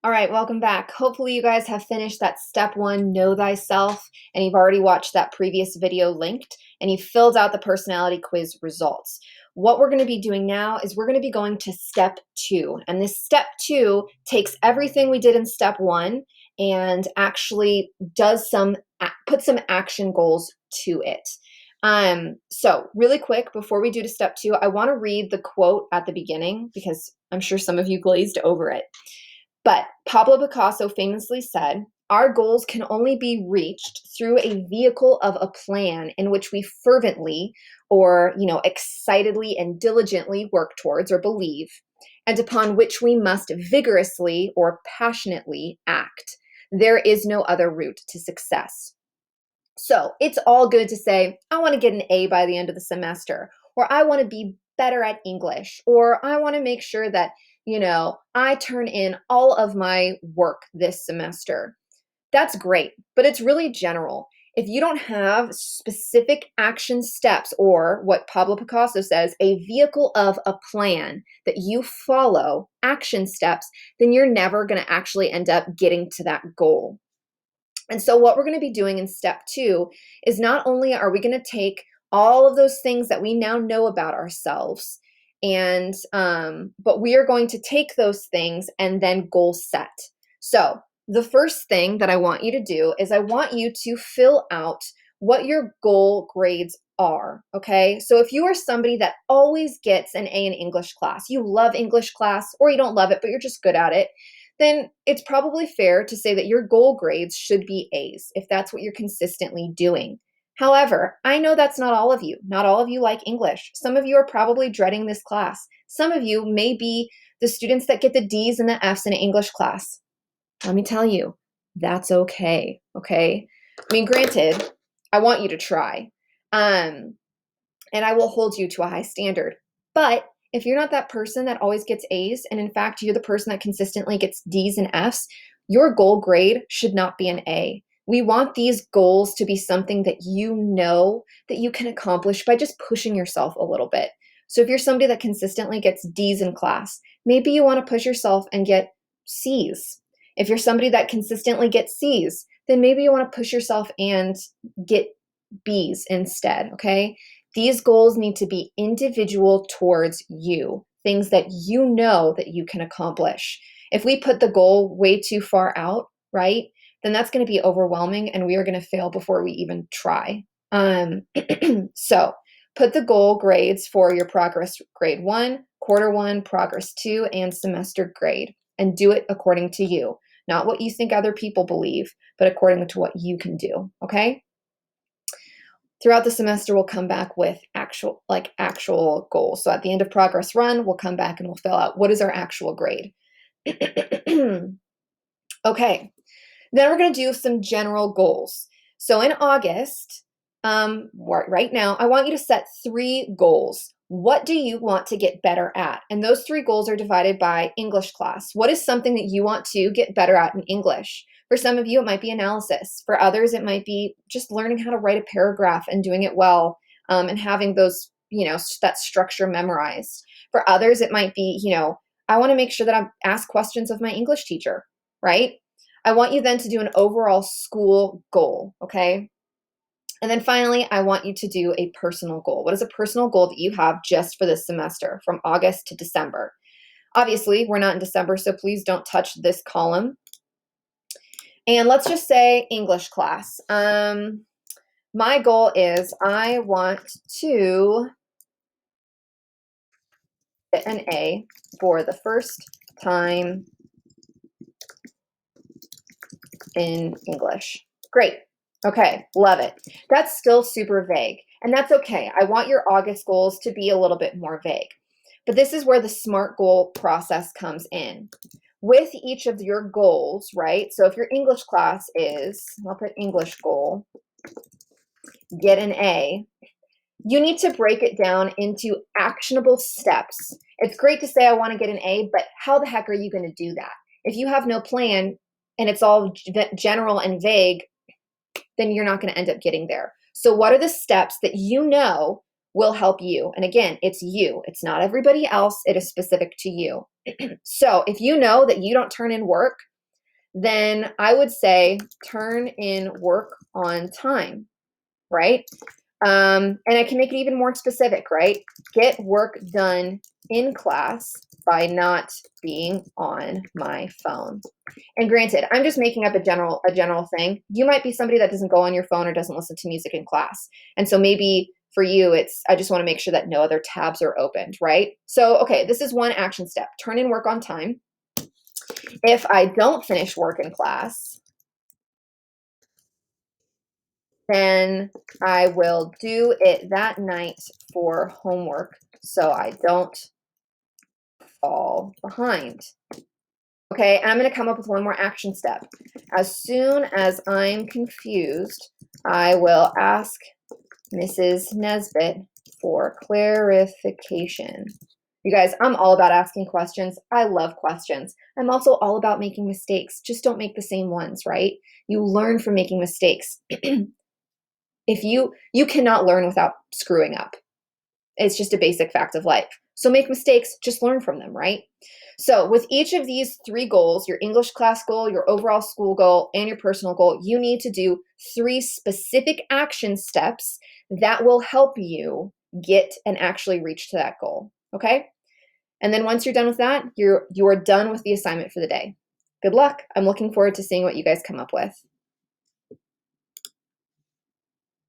All right, welcome back. Hopefully you guys have finished that step one, know thyself, and you've already watched that previous video linked, and you've filled out the personality quiz results. What we're gonna be doing now is we're gonna be going to step two, and this step two takes everything we did in step one and actually put some action goals to it. So really quick, before we do to step two, I wanna read the quote at the beginning because I'm sure some of you glazed over it. But Pablo Picasso famously said, our goals can only be reached through a vehicle of a plan in which we fervently or, excitedly and diligently work towards or believe, and upon which we must vigorously or passionately act. There is no other route to success. So it's all good to say, I want to get an A by the end of the semester, or I want to be better at English, or I want to make sure that, I turn in all of my work this semester. That's great, but it's really general. If you don't have specific action steps, or what Pablo Picasso says, a vehicle of a plan that you follow, action steps, then you're never going to actually end up getting to that goal. And so what we're going to be doing in step two is not only are we going to take all of those things that we now know about ourselves, and but we are going to take those things and then goal set. So the first thing that I want you to do is I want you to fill out what your goal grades are, okay? So if you are somebody that always gets an A in English class, you love English class, or you don't love it, but you're just good at it, then it's probably fair to say that your goal grades should be A's if that's what you're consistently doing. However, I know that's not all of you. Not all of you like English. Some of you are probably dreading this class. Some of you may be the students that get the D's and the F's in an English class. Let me tell you, that's okay, okay? I mean, granted, I want you to try, and I will hold you to a high standard. But if you're not that person that always gets A's, and in fact, you're the person that consistently gets D's and F's, your goal grade should not be an A. We want these goals to be something that you know that you can accomplish by just pushing yourself a little bit. So if you're somebody that consistently gets D's in class, maybe you want to push yourself and get C's. If you're somebody that consistently gets C's, then maybe you want to push yourself and get B's instead, okay? These goals need to be individual towards you, things that you know that you can accomplish. If we put the goal way too far out, right, then that's going to be overwhelming and we are going to fail before we even try. So put the goal grades for your progress grade 1, quarter 1, progress 2, and semester grade, and do it according to you. Not what you think other people believe, but according to what you can do, okay? Throughout the semester, we'll come back with actual goals. So at the end of progress run, we'll come back and we'll fill out what is our actual grade. Okay, then we're going to do some general goals. So in August, right now, I want you to set 3 goals. What do you want to get better at? And those 3 goals are divided by English class. What is something that you want to get better at in English? For some of you, it might be analysis. For others, it might be just learning how to write a paragraph and doing it well, and having those, that structure memorized. For others, it might be, I want to make sure that I ask questions of my English teacher, right? I want you then to do an overall school goal, okay? And then finally, I want you to do a personal goal. What is a personal goal that you have just for this semester from August to December? Obviously, we're not in December, so please don't touch this column. And let's just say English class. My goal is I want to get an A for the first time in English. Great. Okay, love it. That's still super vague, and that's okay. I want your August goals to be a little bit more vague. But this is where the SMART goal process comes in. With each of your goals, right? So if your English class is, I'll put English goal, get an A, you need to break it down into actionable steps. It's great to say I want to get an A, but how the heck are you going to do that? If you have no plan and it's all general and vague, then you're not going to end up getting there. So what are the steps that you know will help you? And again, it's you. It's not everybody else. It is specific to you. So if you know that you don't turn in work then I would say turn in work on time, right? And I can make it even more specific, right? Get work done in class by not being on my phone. And granted, I'm just making up a general thing. You might be somebody that doesn't go on your phone or doesn't listen to music in class. And so maybe for you, it's I just want to make sure that no other tabs are opened, right? So, okay, this is one action step. Turn in work on time. If I don't finish work in class, then I will do it that night for homework so I don't fall behind. Okay, and I'm going to come up with one more action step. As soon as I'm confused, I will ask Mrs. Nesbitt for clarification. You guys, I'm all about asking questions. I love questions. I'm also all about making mistakes. Just don't make the same ones, right? You learn from making mistakes. If you cannot learn without screwing up. It's just a basic fact of life. So make mistakes, just learn from them, right? So with each of these 3 goals, your English class goal, your overall school goal, and your personal goal, you need to do 3 specific action steps that will help you get and actually reach to that goal, okay? And then once you're done with that, you're done with the assignment for the day. Good luck. I'm looking forward to seeing what you guys come up with.